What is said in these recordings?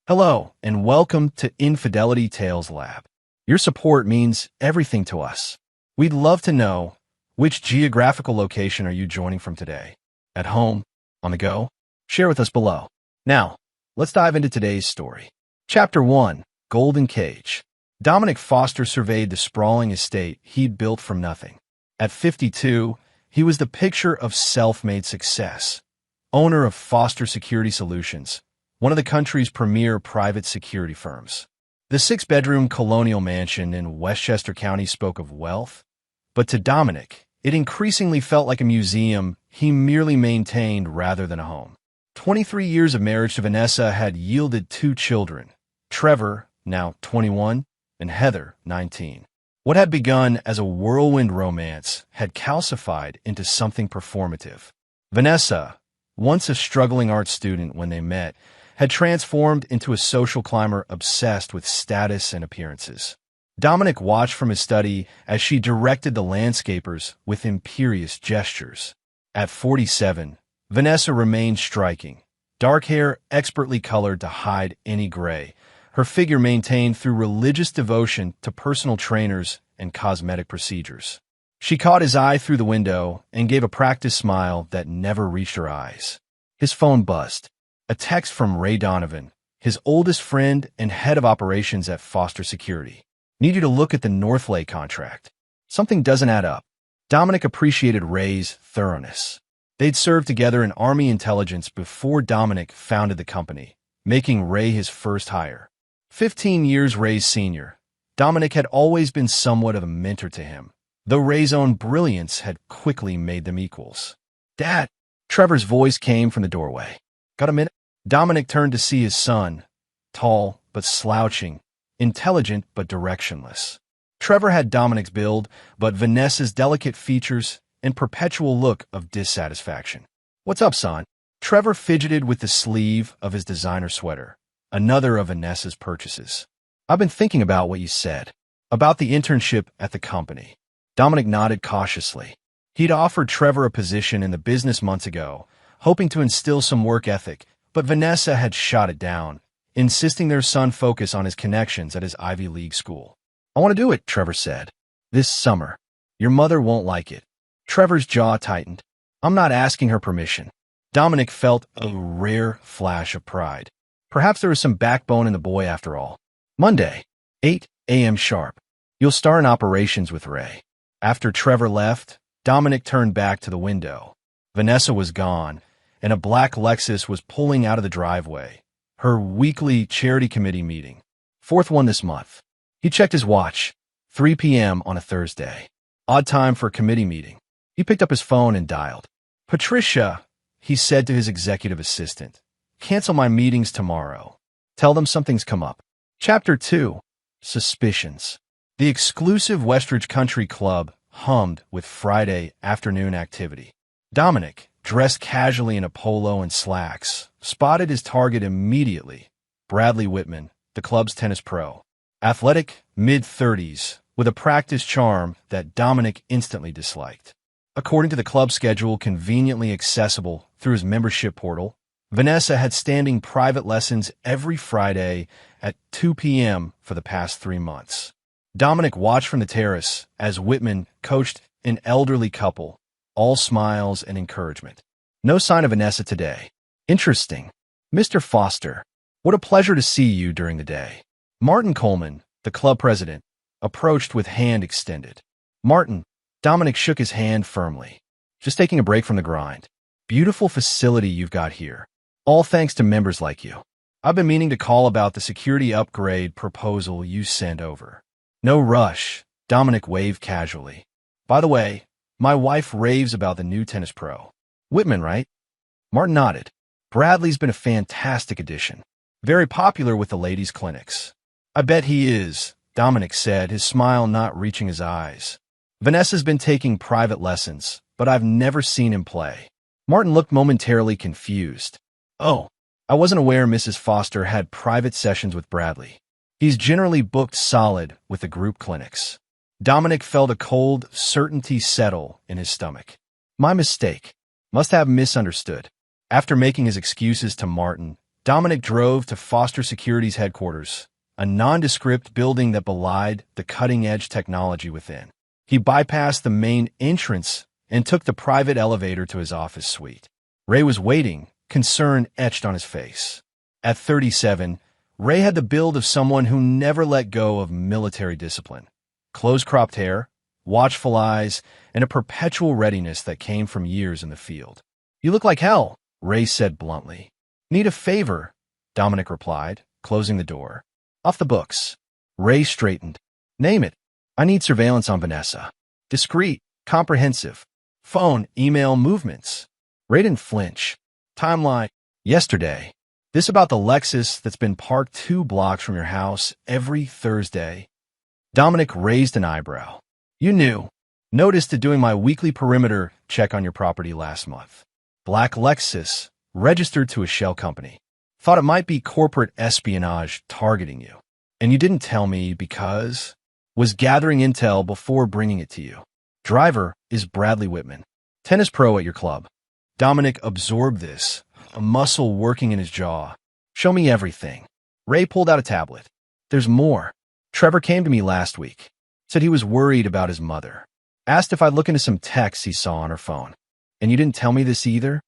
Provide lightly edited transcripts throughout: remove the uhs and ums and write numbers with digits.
Hello, and welcome to Infidelity Tales Lab. Your support means everything to us. We'd love to know, which geographical location are you joining from today? At home? On the go? Share with us below. Now, let's dive into today's story. Chapter 1, Golden Cage. Dominic Foster surveyed the sprawling estate he'd built from nothing. At 52, he was the picture of self-made success. Owner of Foster Security Solutions, one of the country's premier private security firms. The six-bedroom colonial mansion in Westchester County spoke of wealth, but to Dominic, it increasingly felt like a museum he merely maintained rather than a home. 23 years of marriage to Vanessa had yielded 2 children, Trevor, now 21, and Heather, 19. What had begun as a whirlwind romance had calcified into something performative. Vanessa, once a struggling art student when they met, had transformed into a social climber obsessed with status and appearances. Dominic watched from his study as she directed the landscapers with imperious gestures. At 47, Vanessa remained striking, dark hair expertly colored to hide any gray, her figure maintained through religious devotion to personal trainers and cosmetic procedures. She caught his eye through the window and gave a practiced smile that never reached her eyes. His phone buzzed. A text from Ray Donovan, his oldest friend and head of operations at Foster Security. Need you to look at the Northlake contract. Something doesn't add up. Dominic appreciated Ray's thoroughness. They'd served together in Army intelligence before Dominic founded the company, making Ray his first hire. 15 years Ray's senior, Dominic had always been somewhat of a mentor to him, though Ray's own brilliance had quickly made them equals. "Dad!" Trevor's voice came from the doorway. "Got a minute?" Dominic turned to see his son, tall but slouching, intelligent but directionless. Trevor had Dominic's build, but Vanessa's delicate features and perpetual look of dissatisfaction. "What's up, son?" Trevor fidgeted with the sleeve of his designer sweater, another of Vanessa's purchases. "I've been thinking about what you said, about the internship at the company." Dominic nodded cautiously. He'd offered Trevor a position in the business months ago, hoping to instill some work ethic, but Vanessa had shot it down, insisting their son focus on his connections at his Ivy League school. "I want to do it," Trevor said. "This summer. Your mother won't like it." Trevor's jaw tightened. "I'm not asking her permission." Dominic felt a rare flash of pride. Perhaps there was some backbone in the boy after all. "Monday, 8 a.m. sharp. You'll start in operations with Ray." After Trevor left, Dominic turned back to the window. Vanessa was gone, and a black Lexus was pulling out of the driveway. Her weekly charity committee meeting. 4th one this month. He checked his watch. 3 p.m. on a Thursday. Odd time for a committee meeting. He picked up his phone and dialed. "Patricia," he said to his executive assistant, "cancel my meetings tomorrow. Tell them something's come up." Chapter 2, Suspicions. The exclusive Westridge Country Club hummed with Friday afternoon activity. Dominic, dressed casually in a polo and slacks, spotted his target immediately. Bradley Whitman, the club's tennis pro. Athletic, mid-30s, with a practice charm that Dominic instantly disliked. According to the club schedule conveniently accessible through his membership portal, Vanessa had standing private lessons every Friday at 2 p.m. for the past 3 months. Dominic watched from the terrace as Whitman coached an elderly couple, all smiles and encouragement. No sign of Vanessa today. "Interesting. Mr. Foster, what a pleasure to see you during the day." Martin Coleman, the club president, approached with hand extended. "Martin," Dominic shook his hand firmly. "Just taking a break from the grind. Beautiful facility you've got here. All thanks to members like you. I've been meaning to call about the security upgrade proposal you sent over." "No rush," Dominic waved casually. "By the way, my wife raves about the new tennis pro. Whitman, right?" Martin nodded. "Bradley's been a fantastic addition. Very popular with the ladies' clinics." "I bet he is," Dominic said, his smile not reaching his eyes. "Vanessa's been taking private lessons, but I've never seen him play." Martin looked momentarily confused. "Oh, I wasn't aware Mrs. Foster had private sessions with Bradley. He's generally booked solid with the group clinics." Dominic felt a cold certainty settle in his stomach. "My mistake. Must have misunderstood." After making his excuses to Martin, Dominic drove to Foster Security's headquarters, a nondescript building that belied the cutting-edge technology within. He bypassed the main entrance and took the private elevator to his office suite. Ray was waiting, concern etched on his face. At 37, Ray had the build of someone who never let go of military discipline. Close-cropped hair, watchful eyes, and a perpetual readiness that came from years in the field. "You look like hell," Ray said bluntly. "Need a favor," Dominic replied, closing the door. "Off the books." Ray straightened. "Name it. I need surveillance on Vanessa. Discreet, comprehensive. Phone, email, movements." Ray didn't flinch. "Timeline. Yesterday. This about the Lexus that's been parked 2 blocks from your house every Thursday." Dominic raised an eyebrow. "You knew. Noticed it doing my weekly perimeter check on your property last month. Black Lexus, registered to a shell company. Thought it might be corporate espionage targeting you. And you didn't tell me because was gathering intel before bringing it to you. Driver is Bradley Whitman, tennis pro at your club." Dominic absorbed this, a muscle working in his jaw. "Show me everything." Ray pulled out a tablet. "There's more. Trevor came to me last week. Said he was worried about his mother. Asked if I'd look into some texts he saw on her phone. And you didn't tell me this either?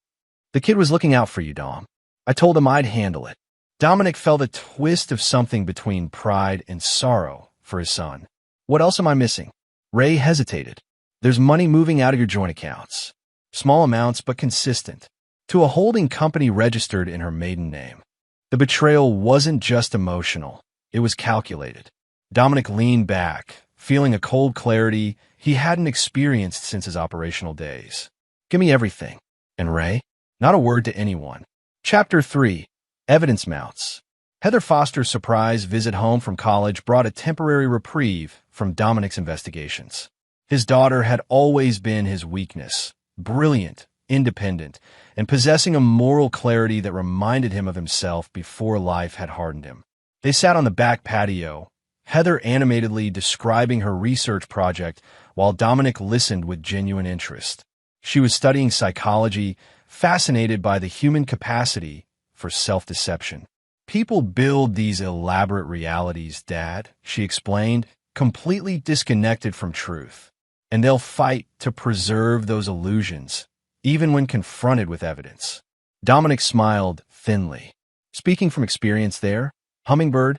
The kid was looking out for you, Dom. I told him I'd handle it." Dominic felt a twist of something between pride and sorrow for his son. "What else am I missing?" Ray hesitated. "There's money moving out of your joint accounts. Small amounts, but consistent. To a holding company registered in her maiden name." The betrayal wasn't just emotional. It was calculated. Dominic leaned back, feeling a cold clarity he hadn't experienced since his operational days. "Give me everything." And Ray? Not a word to anyone. Chapter 3. Evidence Mounts. Heather Foster's surprise visit home from college brought a temporary reprieve from Dominic's investigations. His daughter had always been his weakness, brilliant, independent, and possessing a moral clarity that reminded him of himself before life had hardened him. They sat on the back patio, Heather animatedly describing her research project while Dominic listened with genuine interest. She was studying psychology, fascinated by the human capacity for self-deception. "People build these elaborate realities, Dad," she explained, completely disconnected from truth. "And they'll fight to preserve those illusions, even when confronted with evidence." Dominic smiled thinly. "Speaking from experience there, Hummingbird?"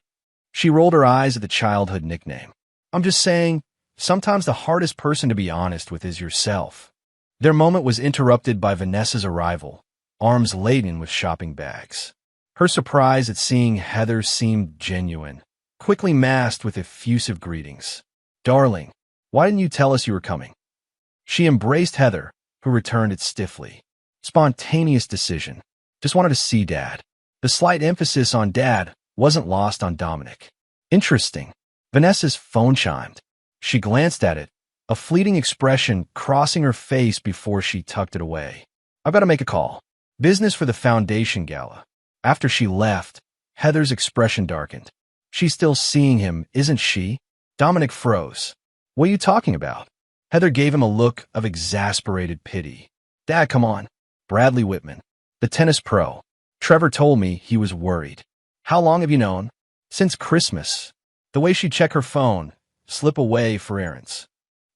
She rolled her eyes at the childhood nickname. "I'm just saying, sometimes the hardest person to be honest with is yourself." Their moment was interrupted by Vanessa's arrival, arms laden with shopping bags. Her surprise at seeing Heather seemed genuine, quickly masked with effusive greetings. "Darling, why didn't you tell us you were coming?" She embraced Heather, who returned it stiffly. "Spontaneous decision. Just wanted to see Dad." The slight emphasis on Dad wasn't lost on Dominic. "Interesting." Vanessa's phone chimed. She glanced at it, a fleeting expression crossing her face before she tucked it away. "I've got to make a call. Business for the foundation gala." After she left, Heather's expression darkened. "She's still seeing him, isn't she?" Dominic froze. "What are you talking about?" Heather gave him a look of exasperated pity. "Dad, come on." "Bradley Whitman, the tennis pro. Trevor told me he was worried." "How long have you known?" "Since Christmas." The way she'd check her phone, slip away for errands.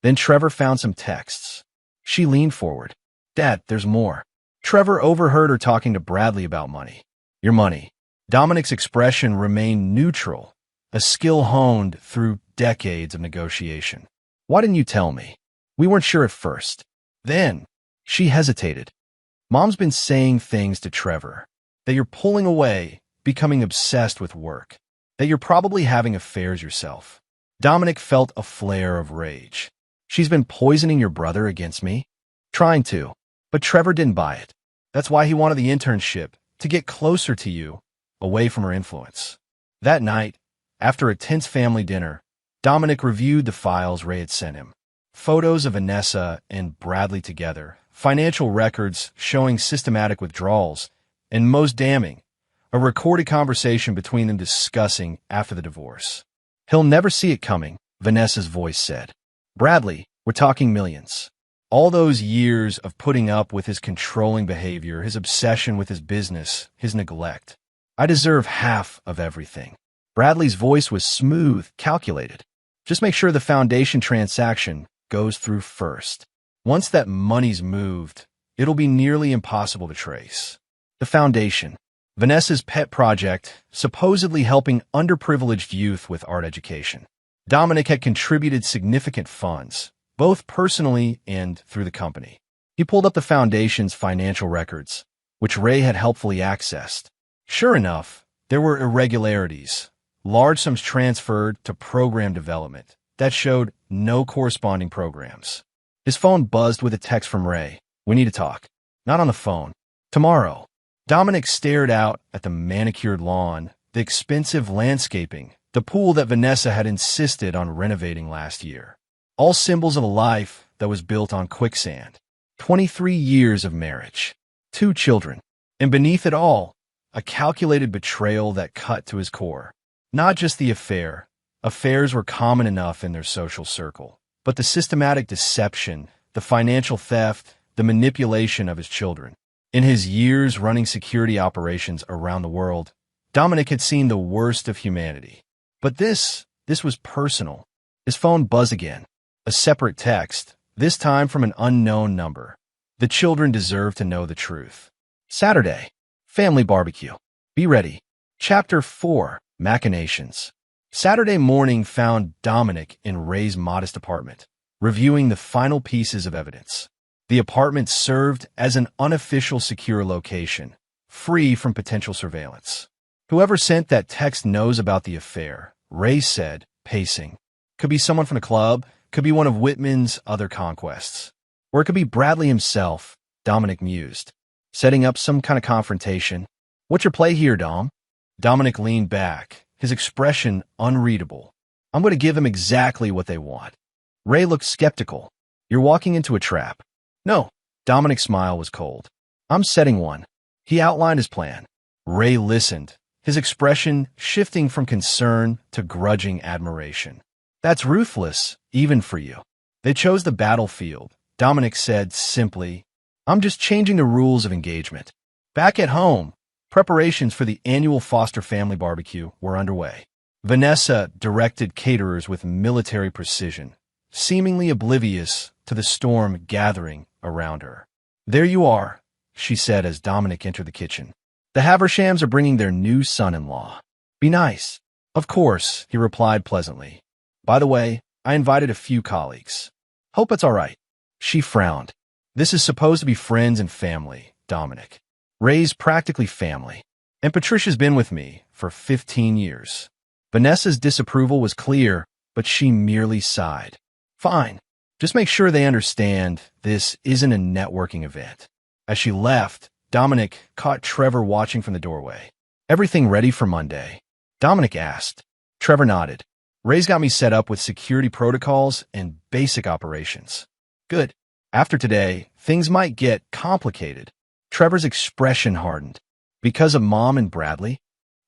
Then Trevor found some texts. She leaned forward. "Dad, there's more." Trevor overheard her talking to Bradley about money. "Your money." Dominic's expression remained neutral, a skill honed through decades of negotiation. "Why didn't you tell me?" "We weren't sure at first." Then, she hesitated. "Mom's been saying things to Trevor, that you're pulling away, becoming obsessed with work, that you're probably having affairs yourself." Dominic felt a flare of rage. "She's been poisoning your brother against me?" "Trying to, but Trevor didn't buy it. That's why he wanted the internship, to get closer to you, away from her influence." That night, after a tense family dinner, Dominic reviewed the files Ray had sent him. Photos of Vanessa and Bradley together, financial records showing systematic withdrawals, and most damning, a recorded conversation between them discussing after the divorce. "He'll never see it coming," Vanessa's voice said. "Bradley, we're talking millions. All those years of putting up with his controlling behavior, his obsession with his business, his neglect. I deserve half of everything. Bradley's voice was smooth, calculated. Just make sure the foundation transaction goes through first. Once that money's moved, it'll be nearly impossible to trace. The foundation. Vanessa's pet project, supposedly helping underprivileged youth with art education. Dominic had contributed significant funds, both personally and through the company. He pulled up the foundation's financial records, which Ray had helpfully accessed. Sure enough, there were irregularities, large sums transferred to program development that showed no corresponding programs. His phone buzzed with a text from Ray. "We need to talk." "Not on the phone. Tomorrow." Dominic stared out at the manicured lawn, the expensive landscaping, the pool that Vanessa had insisted on renovating last year. All symbols of a life that was built on quicksand. 23 years of marriage. 2 children. And beneath it all, a calculated betrayal that cut to his core. Not just the affair. Affairs were common enough in their social circle. But the systematic deception, the financial theft, the manipulation of his children. In his years running security operations around the world, Dominic had seen the worst of humanity. But this was personal. His phone buzzed again. A separate text, this time from an unknown number. The children deserve to know the truth. Saturday. Family barbecue. Be ready. Chapter 4. Machinations. Saturday morning found Dominic in Ray's modest apartment, reviewing the final pieces of evidence. The apartment served as an unofficial secure location, free from potential surveillance. "Whoever sent that text knows about the affair," Ray said, pacing. "Could be someone from the club, could be one of Whitman's other conquests. Or it could be Bradley himself," Dominic mused. "Setting up some kind of confrontation. What's your play here, Dom?" Dominic leaned back, his expression unreadable. "I'm going to give them exactly what they want." Ray looked skeptical. "You're walking into a trap." "No." Dominic's smile was cold. "I'm setting one." He outlined his plan. Ray listened, his expression shifting from concern to grudging admiration. "That's ruthless, even for you." "They chose the battlefield," Dominic said simply. "I'm just changing the rules of engagement." Back at home, preparations for the annual Foster family barbecue were underway. Vanessa directed caterers with military precision, seemingly oblivious to the storm gathering around her. "There you are," she said as Dominic entered the kitchen. "The Havershams are bringing their new son-in-law. Be nice." "Of course," he replied pleasantly. "By the way, I invited a few colleagues. Hope it's all right." She frowned. "This is supposed to be friends and family, Dominic. Ray's practically family. And Patricia's been with me for 15 years. Vanessa's disapproval was clear, but she merely sighed. "Fine. Just make sure they understand this isn't a networking event." As she left, Dominic caught Trevor watching from the doorway. "Everything ready for Monday?" Dominic asked. Trevor nodded. "Ray's got me set up with security protocols and basic operations." "Good. After today, things might get complicated." Trevor's expression hardened. "Because of Mom and Bradley?"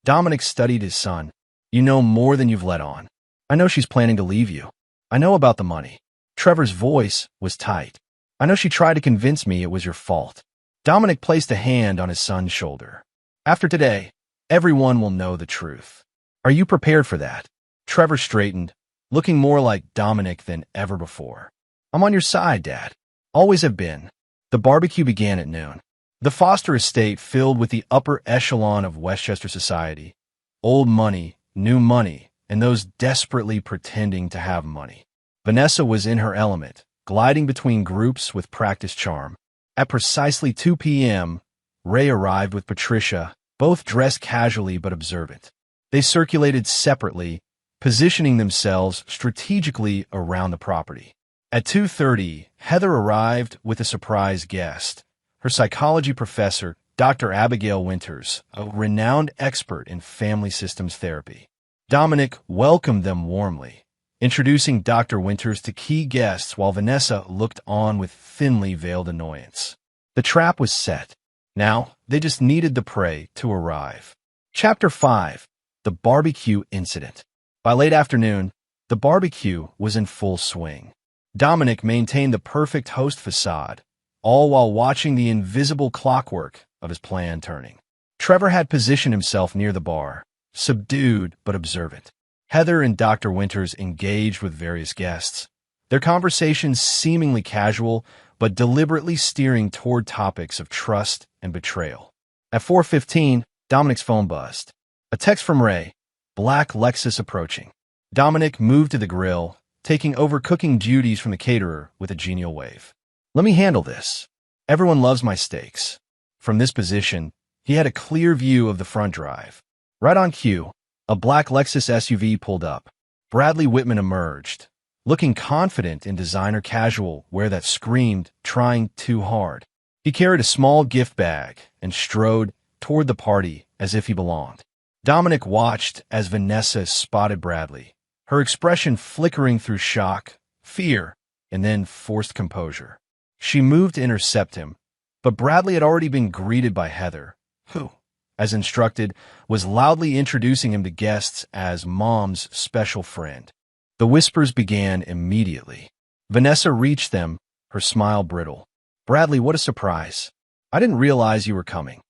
Dominic studied his son. "You know more than you've let on. I know she's planning to leave you. I know about the money." Trevor's voice was tight. "I know she tried to convince me it was your fault." Dominic placed a hand on his son's shoulder. "After today, everyone will know the truth. Are you prepared for that?" Trevor straightened, looking more like Dominic than ever before. "I'm on your side, Dad. Always have been." The barbecue began at noon. The Foster estate filled with the upper echelon of Westchester society. Old money, new money, and those desperately pretending to have money. Vanessa was in her element, gliding between groups with practiced charm. At precisely 2 p.m., Ray arrived with Patricia, both dressed casually but observant. They circulated separately, positioning themselves strategically around the property. At 2:30, Heather arrived with a surprise guest, her psychology professor, Dr. Abigail Winters, a renowned expert in family systems therapy. Dominic welcomed them warmly, introducing Dr. Winters to key guests while Vanessa looked on with thinly veiled annoyance. The trap was set. Now, they just needed the prey to arrive. Chapter 5. The Barbecue Incident. By late afternoon, the barbecue was in full swing. Dominic maintained the perfect host facade, all while watching the invisible clockwork of his plan turning. Trevor had positioned himself near the bar, subdued but observant. Heather and Dr. Winters engaged with various guests, their conversations seemingly casual but deliberately steering toward topics of trust and betrayal. At 4:15, Dominic's phone buzzed. A text from Ray, black Lexus approaching. Dominic moved to the grill, taking over cooking duties from the caterer with a genial wave. Let me handle this. Everyone loves my steaks. From this position, he had a clear view of the front drive. Right on cue, a black Lexus SUV pulled up. Bradley Whitman emerged, looking confident in designer casual wear that screamed, trying too hard. He carried a small gift bag and strode toward the party as if he belonged. Dominic watched as Vanessa spotted Bradley, her expression flickering through shock, fear, and then forced composure. She moved to intercept him, but Bradley had already been greeted by Heather, who, as instructed, was loudly introducing him to guests as Mom's special friend. The whispers began immediately. Vanessa reached them, her smile brittle. Bradley, what a surprise. I didn't realize you were coming.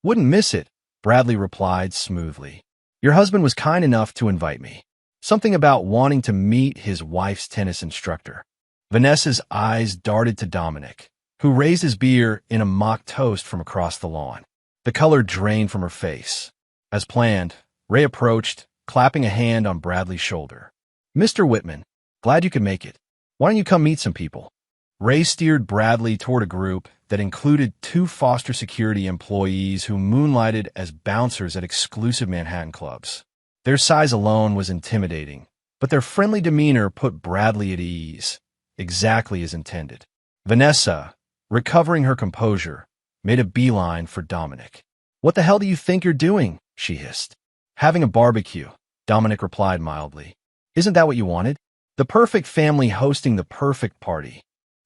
Wouldn't miss it, Bradley replied smoothly. Your husband was kind enough to invite me. Something about wanting to meet his wife's tennis instructor. Vanessa's eyes darted to Dominic, who raised his beer in a mock toast from across the lawn. The color drained from her face. As planned, Ray approached, clapping a hand on Bradley's shoulder. Mr. Whitman, glad you could make it. Why don't you come meet some people? Ray steered Bradley toward a group that included 2 foster security employees who moonlighted as bouncers at exclusive Manhattan clubs. Their size alone was intimidating, but their friendly demeanor put Bradley at ease, exactly as intended. Vanessa, recovering her composure, made a beeline for Dominic. What the hell do you think you're doing? She hissed. Having a barbecue, Dominic replied mildly. Isn't that what you wanted? The perfect family hosting the perfect party.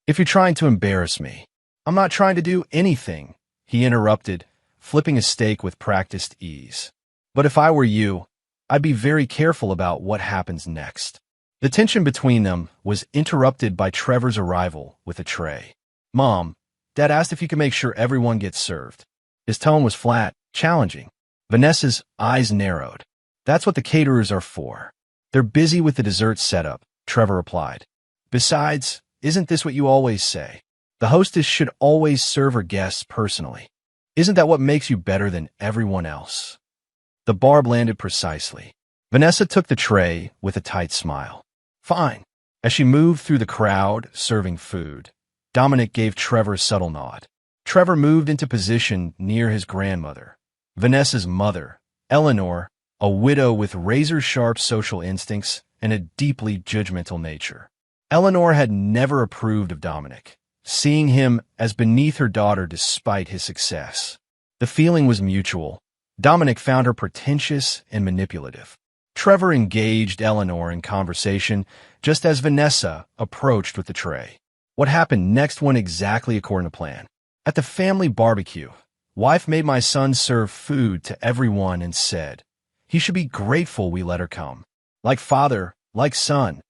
If you're trying to embarrass me, I'm not trying to do anything, he interrupted, flipping a steak with practiced ease. But if I were you, I'd be very careful about what happens next. The tension between them was interrupted by Trevor's arrival with a tray. Mom, Dad asked if you could make sure everyone gets served. His tone was flat, challenging. Vanessa's eyes narrowed. That's what the caterers are for. They're busy with the dessert setup, Trevor replied. Besides, isn't this what you always say? The hostess should always serve her guests personally. Isn't that what makes you better than everyone else? The barb landed precisely. Vanessa took the tray with a tight smile. Fine. As she moved through the crowd, serving food, Dominic gave Trevor a subtle nod. Trevor moved into position near his grandmother, Vanessa's mother, Eleanor, a widow with razor-sharp social instincts and a deeply judgmental nature. Eleanor had never approved of Dominic, seeing him as beneath her daughter despite his success. The feeling was mutual. Dominic found her pretentious and manipulative. Trevor engaged Eleanor in conversation just as Vanessa approached with the tray. What happened next went exactly according to plan. At the family barbecue, wife made my son serve food to everyone and said, he should be grateful we let her come. Like father, like son.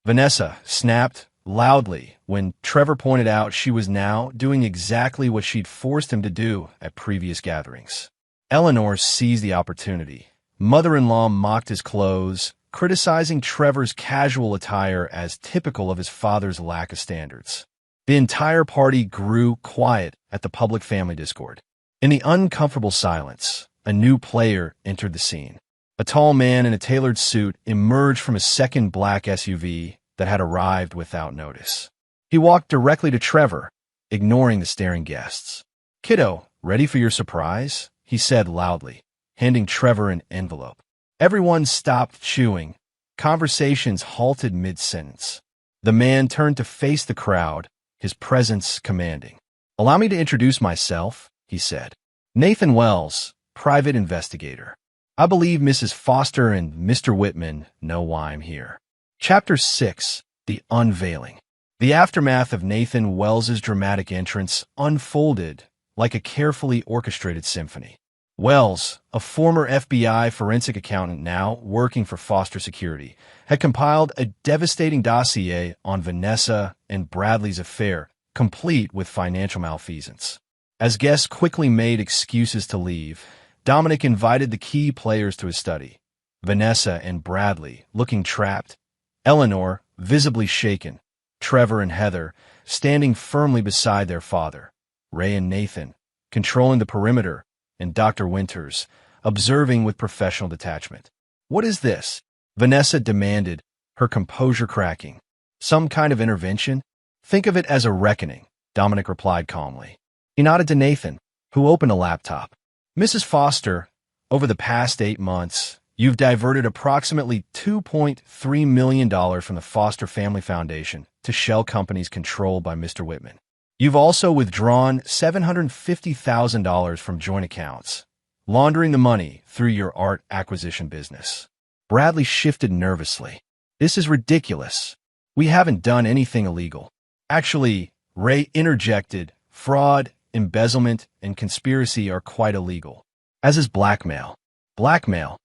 Vanessa snapped loudly when Trevor pointed out she was now doing exactly what she'd forced him to do at previous gatherings. Eleanor seized the opportunity. Mother-in-law mocked his clothes, criticizing Trevor's casual attire as typical of his father's lack of standards. The entire party grew quiet at the public family discord. In the uncomfortable silence, a new player entered the scene. A tall man in a tailored suit emerged from a second black SUV that had arrived without notice. He walked directly to Trevor, ignoring the staring guests. Kiddo, ready for your surprise? He said loudly, handing Trevor an envelope. Everyone stopped chewing. Conversations halted mid-sentence. The man turned to face the crowd, his presence commanding. Allow me to introduce myself, he said. Nathan Wells, private investigator. I believe Mrs. Foster and Mr. Whitman know why I'm here. Chapter 6, The Unveiling. The aftermath of Nathan Wells's dramatic entrance unfolded like a carefully orchestrated symphony. Wells, a former FBI forensic accountant now working for Foster Security, had compiled a devastating dossier on Vanessa and Bradley's affair, complete with financial malfeasance. As guests quickly made excuses to leave, Dominic invited the key players to his study. Vanessa and Bradley, looking trapped. Eleanor, visibly shaken. Trevor and Heather, standing firmly beside their father. Ray and Nathan, controlling the perimeter. And Dr. Winters, observing with professional detachment. "What is this?" Vanessa demanded, her composure cracking. "Some kind of intervention? Think of it as a reckoning," Dominic replied calmly. He nodded to Nathan, who opened a laptop. "Mrs. Foster, over the past 8 months, you've diverted approximately $2.3 million from the Foster Family Foundation to shell companies controlled by Mr. Whitman. You've also withdrawn $750,000 from joint accounts, laundering the money through your art acquisition business." Bradley shifted nervously. "This is ridiculous. We haven't done anything illegal." "Actually," Ray interjected, "fraud, embezzlement, and conspiracy are quite illegal. As is blackmail." "Blackmail?"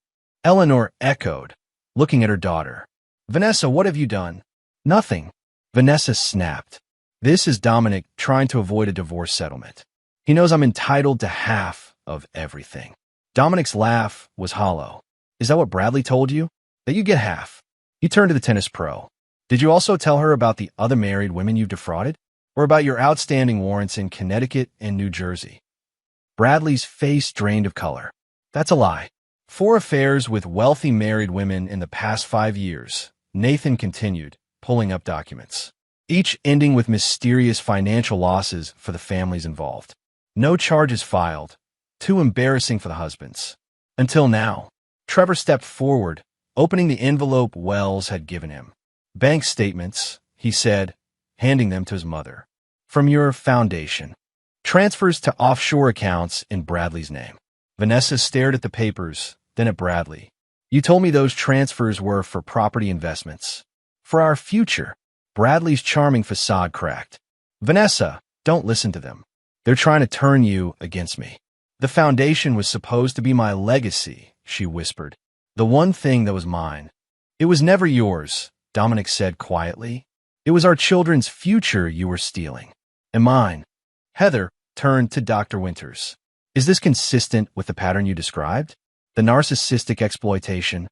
Eleanor echoed, looking at her daughter. "Vanessa, what have you done?" "Nothing." Vanessa snapped. "This is Dominic trying to avoid a divorce settlement. He knows I'm entitled to half of everything." Dominic's laugh was hollow. "Is that what Bradley told you? That you get half?" He turned to the tennis pro. "Did you also tell her about the other married women you've defrauded? Or about your outstanding warrants in Connecticut and New Jersey?" Bradley's face drained of color. "That's a lie. 4 affairs with wealthy married women in the past 5 years," Nathan continued, pulling up documents. "Each ending with mysterious financial losses for the families involved. No charges filed. Too embarrassing for the husbands. Until now." Trevor stepped forward, opening the envelope Wells had given him. "Bank statements," he said, handing them to his mother. "From your foundation. Transfers to offshore accounts in Bradley's name." Vanessa stared at the papers, then at Bradley. "You told me those transfers were for property investments. For our future." Bradley's charming facade cracked. "Vanessa, don't listen to them. They're trying to turn you against me." "The foundation was supposed to be my legacy," she whispered. "The one thing that was mine." "It was never yours," Dominic said quietly. "It was our children's future you were stealing. And mine." Heather turned to Dr. Winters. "Is this consistent with the pattern you described? The narcissistic exploitation?"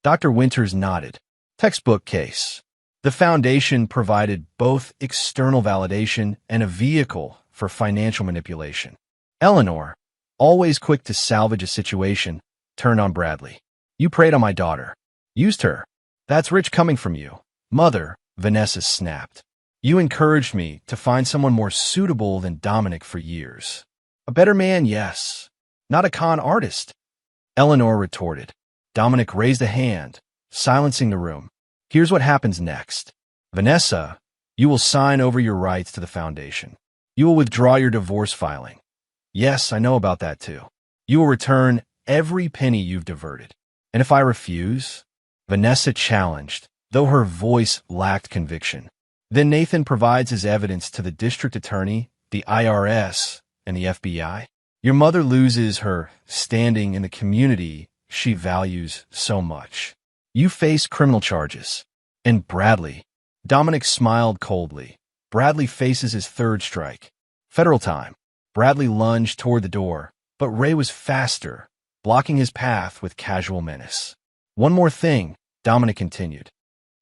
Dr. Winters nodded. "Textbook case. The foundation provided both external validation and a vehicle for financial manipulation." Eleanor, always quick to salvage a situation, turned on Bradley. "You preyed on my daughter. Used her. That's rich coming from you." "Mother," Vanessa snapped. "You encouraged me to find someone more suitable than Dominic for years. A better man, yes. Not a con artist." Eleanor retorted. Dominic raised a hand, silencing the room. "Here's what happens next. Vanessa, you will sign over your rights to the foundation. You will withdraw your divorce filing. Yes, I know about that too. You will return every penny you've diverted. And if I refuse?" Vanessa challenged, though her voice lacked conviction. "Then Nathan provides his evidence to the district attorney, the IRS, and the FBI. Your mother loses her standing in the community she values so much. You face criminal charges." "And Bradley?" Dominic smiled coldly. "Bradley faces his 3rd strike. Federal time." Bradley lunged toward the door, but Ray was faster, blocking his path with casual menace. "One more thing," Dominic continued.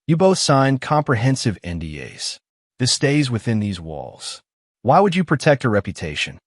"You both signed comprehensive NDAs. This stays within these walls. Why would you protect her reputation?"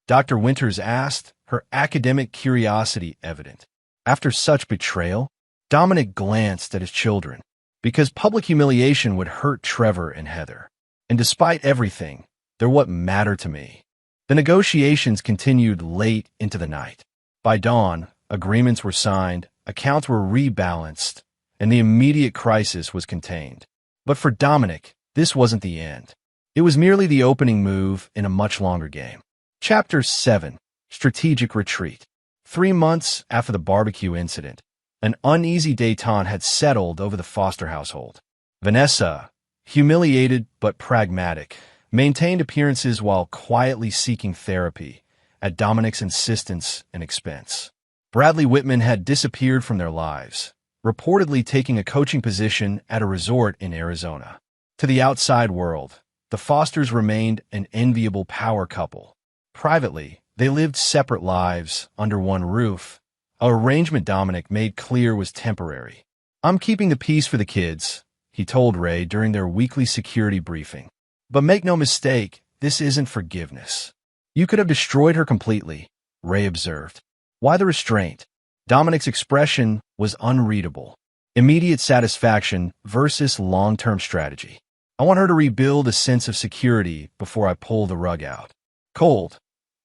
Dr. Winters asked, her academic curiosity evident. After such betrayal, Dominic glanced at his children. "Because public humiliation would hurt Trevor and Heather. And despite everything, they're what matter to me." The negotiations continued late into the night. By dawn, agreements were signed, accounts were rebalanced, and the immediate crisis was contained. But for Dominic, this wasn't the end. It was merely the opening move in a much longer game. Chapter 7. Strategic Retreat. 3 months after the barbecue incident, an uneasy détente had settled over the Foster household. Vanessa, humiliated but pragmatic, maintained appearances while quietly seeking therapy, at Dominic's insistence and expense. Bradley Whitman had disappeared from their lives, reportedly taking a coaching position at a resort in Arizona. To the outside world, the Fosters remained an enviable power couple. Privately, They lived separate lives under one roof, an arrangement Dominic made clear was temporary. "I'm keeping the peace for the kids," he told Ray during their weekly security briefing. "But make no mistake, this isn't forgiveness." "You could have destroyed her completely," Ray observed. "Why the restraint?" Dominic's expression was unreadable. Immediate satisfaction versus long-term strategy. "I want her to rebuild a sense of security before I pull the rug out." "Cold,"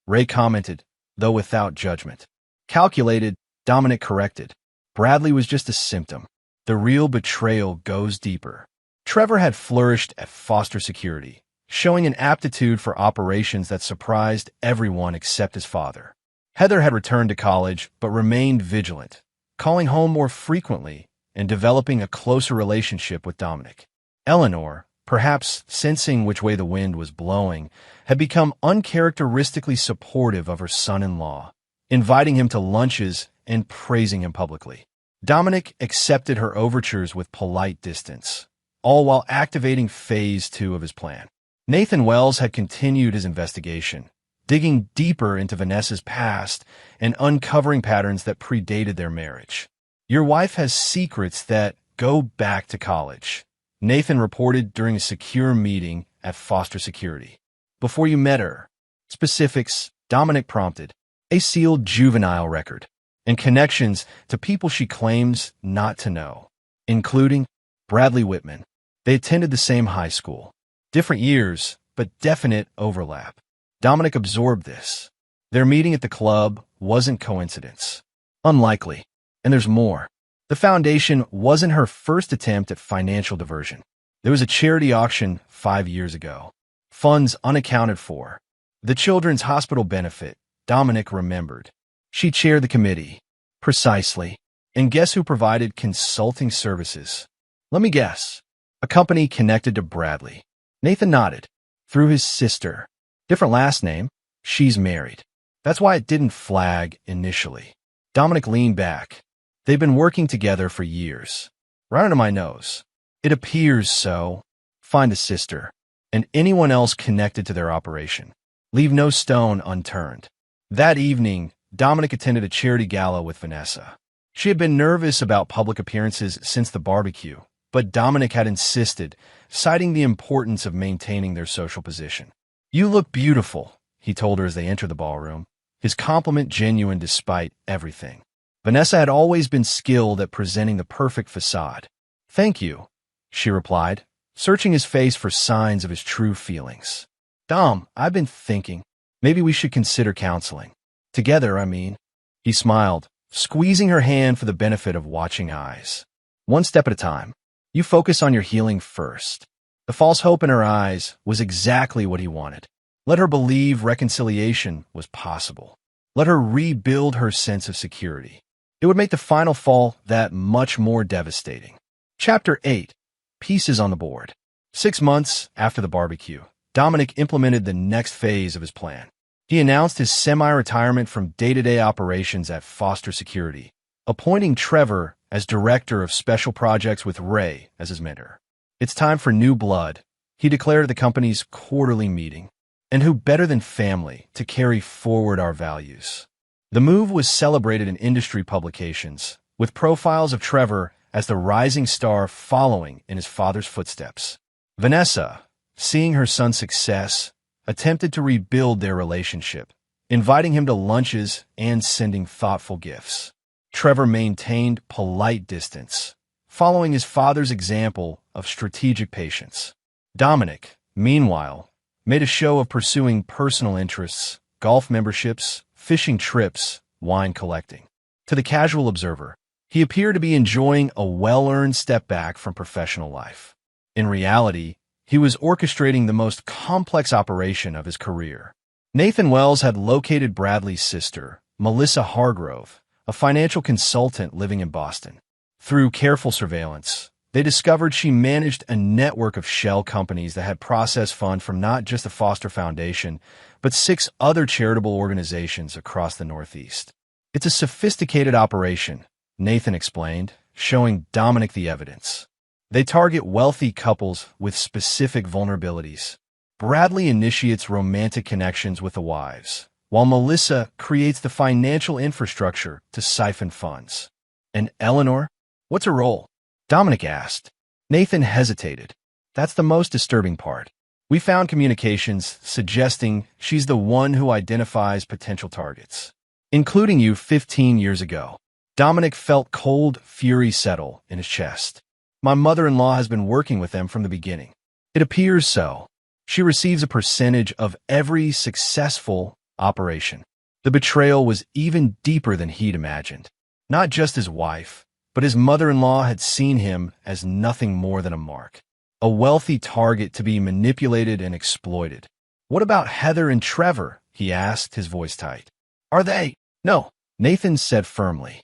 Ray commented, though without judgment. "Calculated," Dominic corrected. "Bradley was just a symptom. The real betrayal goes deeper." Trevor had flourished at foster security, showing an aptitude for operations that surprised everyone except his father. Heather had returned to college but remained vigilant, calling home more frequently and developing a closer relationship with Dominic. Eleanor, perhaps sensing which way the wind was blowing, had become uncharacteristically supportive of her son-in-law, inviting him to lunches and praising him publicly. Dominic accepted her overtures with polite distance, all while activating Phase 2 of his plan. Nathan Wells had continued his investigation, digging deeper into Vanessa's past and uncovering patterns that predated their marriage. "Your wife has secrets that go back to college," Nathan reported during a secure meeting at Foster Security. "Before you met her." "Specifics," Dominic prompted. "A sealed juvenile record and connections to people she claims not to know, including Bradley Whitman. They attended the same high school. Different years, but definite overlap." Dominic absorbed this. Their meeting at the club wasn't coincidence. Unlikely. And there's more. The foundation wasn't her first attempt at financial diversion. There was a charity auction 5 years ago. Funds unaccounted for. The children's hospital benefit, Dominic remembered. She chaired the committee. Precisely. And guess who provided consulting services? "Let me guess. A company connected to Bradley." Nathan nodded. "Through his sister. Different last name. She's married. That's why it didn't flag initially." Dominic leaned back. "They've been working together for years. Right under my nose. It appears so. Find the sister, and anyone else connected to their operation. Leave no stone unturned." That evening, Dominic attended a charity gala with Vanessa. She had been nervous about public appearances since the barbecue, but Dominic had insisted, citing the importance of maintaining their social position. "You look beautiful," he told her as they entered the ballroom, his compliment genuine despite everything. Vanessa had always been skilled at presenting the perfect facade. "Thank you," she replied, searching his face for signs of his true feelings. "Dom, I've been thinking, maybe we should consider counseling. Together, I mean." He smiled, squeezing her hand for the benefit of watching eyes. "One step at a time. You focus on your healing first." The false hope in her eyes was exactly what he wanted. Let her believe reconciliation was possible. Let her rebuild her sense of security. It would make the final fall that much more devastating. Chapter 8. Pieces on the board. 6 months after the barbecue, Dominic implemented the next phase of his plan. He announced his semi-retirement from day-to-day operations at Foster Security, appointing Trevor as director of special projects with Ray as his mentor. "It's time for new blood," he declared at the company's quarterly meeting. "And who better than family to carry forward our values?" The move was celebrated in industry publications, with profiles of Trevor as the rising star following in his father's footsteps. Vanessa, seeing her son's success, attempted to rebuild their relationship, inviting him to lunches and sending thoughtful gifts. Trevor maintained polite distance, following his father's example of strategic patience. Dominic, meanwhile, made a show of pursuing personal interests, golf memberships, fishing trips, wine collecting. To the casual observer, he appeared to be enjoying a well-earned step back from professional life. In reality, he was orchestrating the most complex operation of his career. Nathan Wells had located Bradley's sister, Melissa Hargrove, a financial consultant living in Boston. Through careful surveillance, they discovered she managed a network of shell companies that had processed funds from not just the Foster Foundation, but 6 other charitable organizations across the Northeast. "It's a sophisticated operation," Nathan explained, showing Dominic the evidence. "They target wealthy couples with specific vulnerabilities. Bradley initiates romantic connections with the wives, while Melissa creates the financial infrastructure to siphon funds. And Eleanor? What's her role? Dominic asked. Nathan hesitated. That's the most disturbing part. We found communications suggesting she's the one who identifies potential targets, including you 15 years ago. Dominic felt cold fury settle in his chest. My mother-in-law has been working with them from the beginning. It appears so. She receives a percentage of every successful operation. The betrayal was even deeper than he'd imagined. Not just his wife, but his mother-in-law had seen him as nothing more than a mark. A wealthy target to be manipulated and exploited. What about Heather and Trevor? He asked, his voice tight. Are they? No, Nathan said firmly.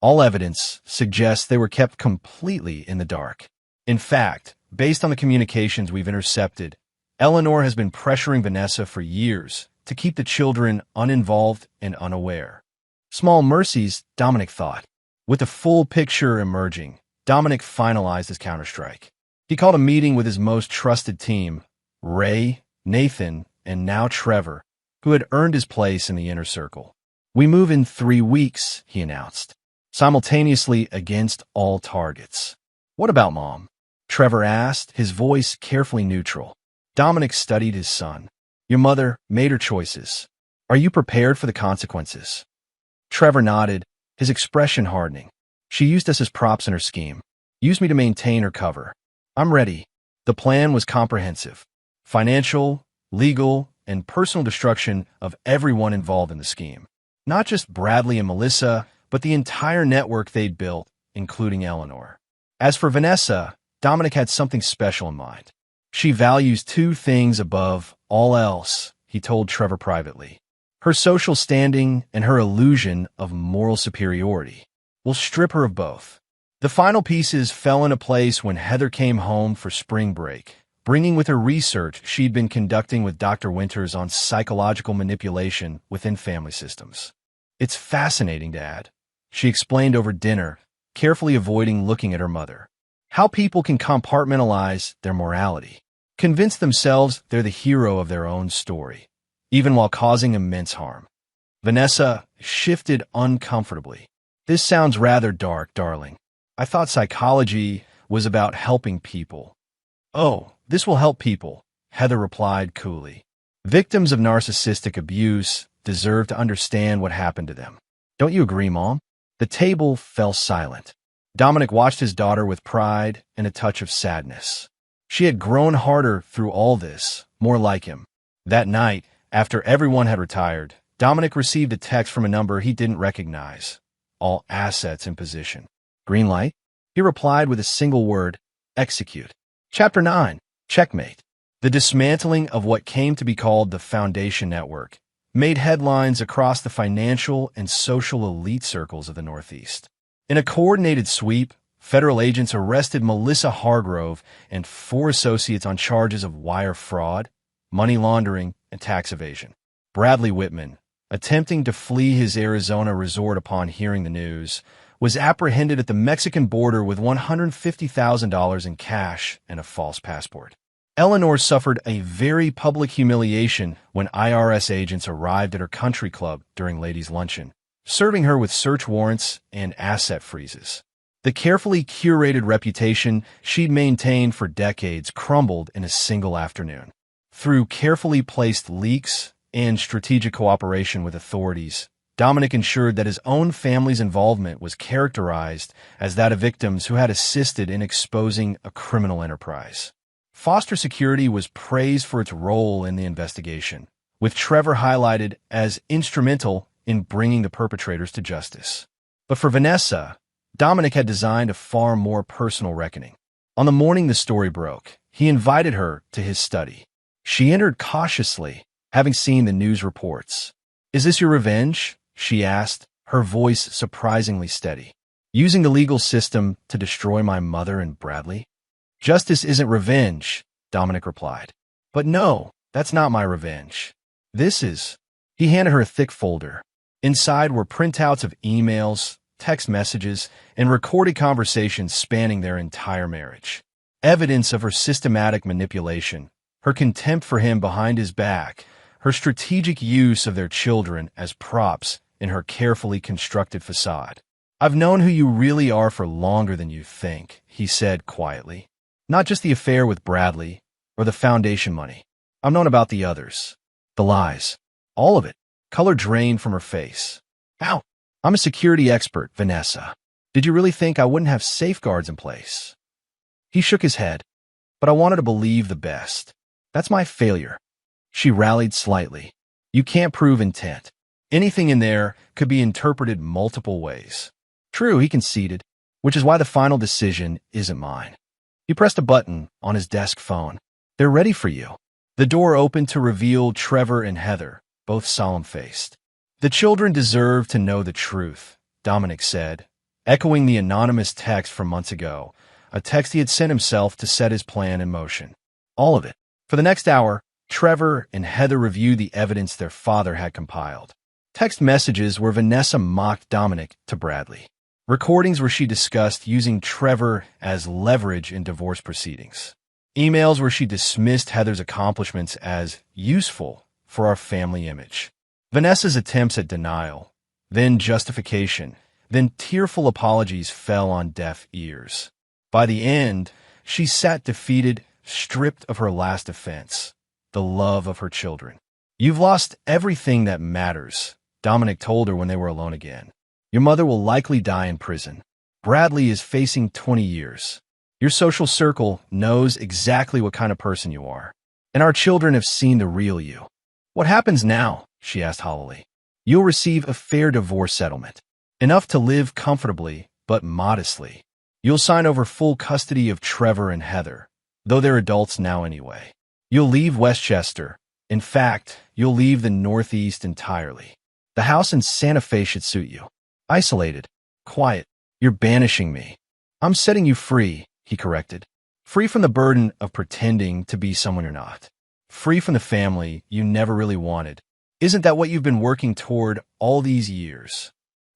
All evidence suggests they were kept completely in the dark. In fact, based on the communications we've intercepted, Eleanor has been pressuring Vanessa for years to keep the children uninvolved and unaware. Small mercies, Dominic thought. With the full picture emerging, Dominic finalized his counterstrike. He called a meeting with his most trusted team, Ray, Nathan, and now Trevor, who had earned his place in the inner circle. We move in 3 weeks, he announced, simultaneously against all targets. What about Mom? Trevor asked, his voice carefully neutral. Dominic studied his son. Your mother made her choices. Are you prepared for the consequences? Trevor nodded, his expression hardening. She used us as props in her scheme. Used me to maintain her cover. I'm ready. The plan was comprehensive. Financial, legal, and personal destruction of everyone involved in the scheme. Not just Bradley and Melissa, but the entire network they'd built, including Eleanor. As for Vanessa, Dominic had something special in mind. She values 2 things above all else, he told Trevor privately. Her social standing and her illusion of moral superiority. We'll strip her of both. The final pieces fell into place when Heather came home for spring break, bringing with her research she'd been conducting with Dr. Winters on psychological manipulation within family systems. It's fascinating, Dad, she explained over dinner, carefully avoiding looking at her mother. How people can compartmentalize their morality, convince themselves they're the hero of their own story, even while causing immense harm. Vanessa shifted uncomfortably. This sounds rather dark, darling. I thought psychology was about helping people. Oh, this will help people, Heather replied coolly. Victims of narcissistic abuse deserve to understand what happened to them. Don't you agree, Mom? The table fell silent. Dominic watched his daughter with pride and a touch of sadness. She had grown harder through all this, more like him. That night, after everyone had retired, Dominic received a text from a number he didn't recognize. All assets in position. Green light? He replied with a single word, execute. Chapter 9, Checkmate. The dismantling of what came to be called the Foundation Network made headlines across the financial and social elite circles of the Northeast. In a coordinated sweep, federal agents arrested Melissa Hargrove and 4 associates on charges of wire fraud, money laundering, and tax evasion. Bradley Whitman, attempting to flee his Arizona resort upon hearing the news, was apprehended at the Mexican border with $150,000 in cash and a false passport. Eleanor suffered a very public humiliation when IRS agents arrived at her country club during ladies' luncheon, serving her with search warrants and asset freezes. The carefully curated reputation she'd maintained for decades crumbled in a single afternoon. Through carefully placed leaks and strategic cooperation with authorities, Dominic ensured that his own family's involvement was characterized as that of victims who had assisted in exposing a criminal enterprise. Foster Security was praised for its role in the investigation, with Trevor highlighted as instrumental in bringing the perpetrators to justice. But for Vanessa, Dominic had designed a far more personal reckoning. On the morning the story broke, he invited her to his study. She entered cautiously, having seen the news reports. Is this your revenge? She asked, her voice surprisingly steady. Using the legal system to destroy my mother and Bradley? Justice isn't revenge, Dominic replied. But no, that's not my revenge. This is. He handed her a thick folder. Inside were printouts of emails, text messages, and recorded conversations spanning their entire marriage. Evidence of her systematic manipulation, her contempt for him behind his back, her strategic use of their children as props in her carefully constructed facade. "I've known who you really are for longer than you think," he said quietly. "Not just the affair with Bradley or the foundation money. I've known about the others. The lies. All of it." Color drained from her face. "How? I'm a security expert, Vanessa. Did you really think I wouldn't have safeguards in place?" He shook his head. "But I wanted to believe the best. That's my failure." She rallied slightly. "You can't prove intent. Anything in there could be interpreted multiple ways." "True," he conceded, "which is why the final decision isn't mine." He pressed a button on his desk phone. "They're ready for you." The door opened to reveal Trevor and Heather, both solemn-faced. "The children deserve to know the truth," Dominic said, echoing the anonymous text from months ago, a text he had sent himself to set his plan in motion. All of it. For the next hour, Trevor and Heather reviewed the evidence their father had compiled. Text messages where Vanessa mocked Dominic to Bradley. Recordings where she discussed using Trevor as leverage in divorce proceedings. Emails where she dismissed Heather's accomplishments as useful for our family image. Vanessa's attempts at denial, then justification, then tearful apologies fell on deaf ears. By the end, she sat defeated, stripped of her last offense, the love of her children. "You've lost everything that matters," Dominic told her when they were alone again. "Your mother will likely die in prison. Bradley is facing 20 years. Your social circle knows exactly what kind of person you are. And our children have seen the real you." "What happens now?" she asked hollowly. "You'll receive a fair divorce settlement. Enough to live comfortably, but modestly. You'll sign over full custody of Trevor and Heather, though they're adults now anyway. You'll leave Westchester. In fact, you'll leave the Northeast entirely. The house in Santa Fe should suit you. Isolated. Quiet. You're banishing me." "I'm setting you free," he corrected. "Free from the burden of pretending to be someone you're not. Free from the family you never really wanted. Isn't that what you've been working toward all these years?"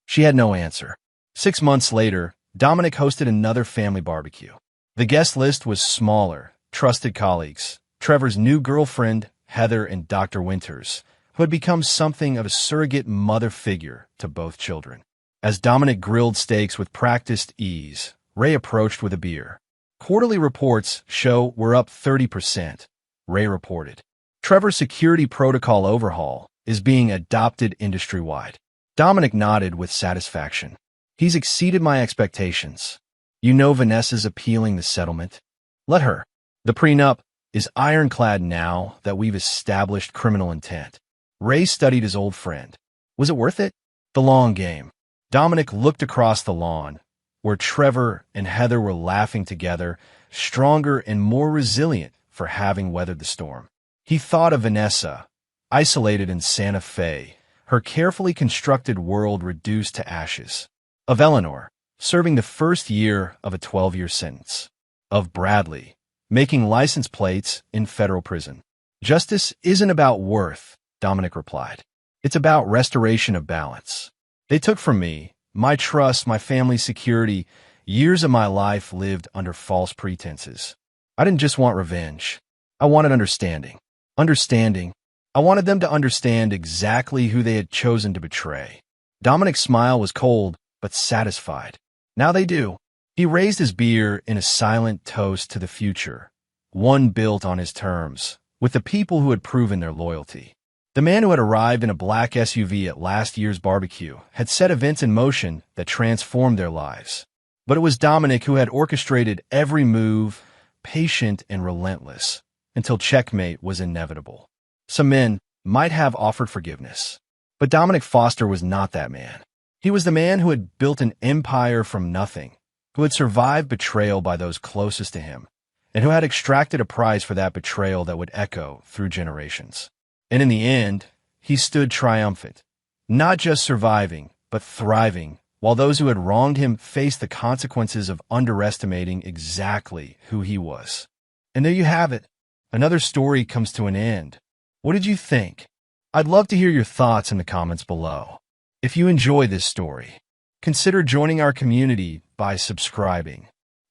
She had no answer. 6 months later, Dominic hosted another family barbecue. The guest list was smaller, trusted colleagues, Trevor's new girlfriend, Heather, and Dr. Winters, who had become something of a surrogate mother figure to both children. As Dominic grilled steaks with practiced ease, Ray approached with a beer. "Quarterly reports show we're up 30%, Ray reported. "Trevor's security protocol overhaul is being adopted industry-wide." Dominic nodded with satisfaction. "He's exceeded my expectations. You know Vanessa's appealing the settlement. Let her. The prenup is ironclad now that we've established criminal intent." Ray studied his old friend. Was it worth it? The long game. Dominic looked across the lawn, where Trevor and Heather were laughing together, stronger and more resilient for having weathered the storm. He thought of Vanessa, isolated in Santa Fe, her carefully constructed world reduced to ashes. Of Eleanor, serving the first year of a 12-year sentence. Of Bradley, making license plates in federal prison. "Justice isn't about worth," Dominic replied. "It's about restoration of balance. They took from me my trust, my family's security, years of my life lived under false pretenses. I didn't just want revenge. I wanted understanding. Understanding. I wanted them to understand exactly who they had chosen to betray." Dominic's smile was cold, but satisfied. "Now they do." He raised his beer in a silent toast to the future, one built on his terms, with the people who had proven their loyalty. The man who had arrived in a black SUV at last year's barbecue had set events in motion that transformed their lives. But it was Dominic who had orchestrated every move, patient and relentless, until checkmate was inevitable. Some men might have offered forgiveness, but Dominic Foster was not that man. He was the man who had built an empire from nothing, who had survived betrayal by those closest to him, and who had extracted a price for that betrayal that would echo through generations. And in the end, he stood triumphant, not just surviving, but thriving, while those who had wronged him faced the consequences of underestimating exactly who he was. And there you have it. Another story comes to an end. What did you think? I'd love to hear your thoughts in the comments below. If you enjoy this story, consider joining our community by subscribing.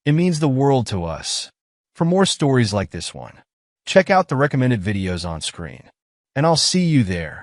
It means the world to us. For more stories like this one, check out the recommended videos on screen. and I'll see you there.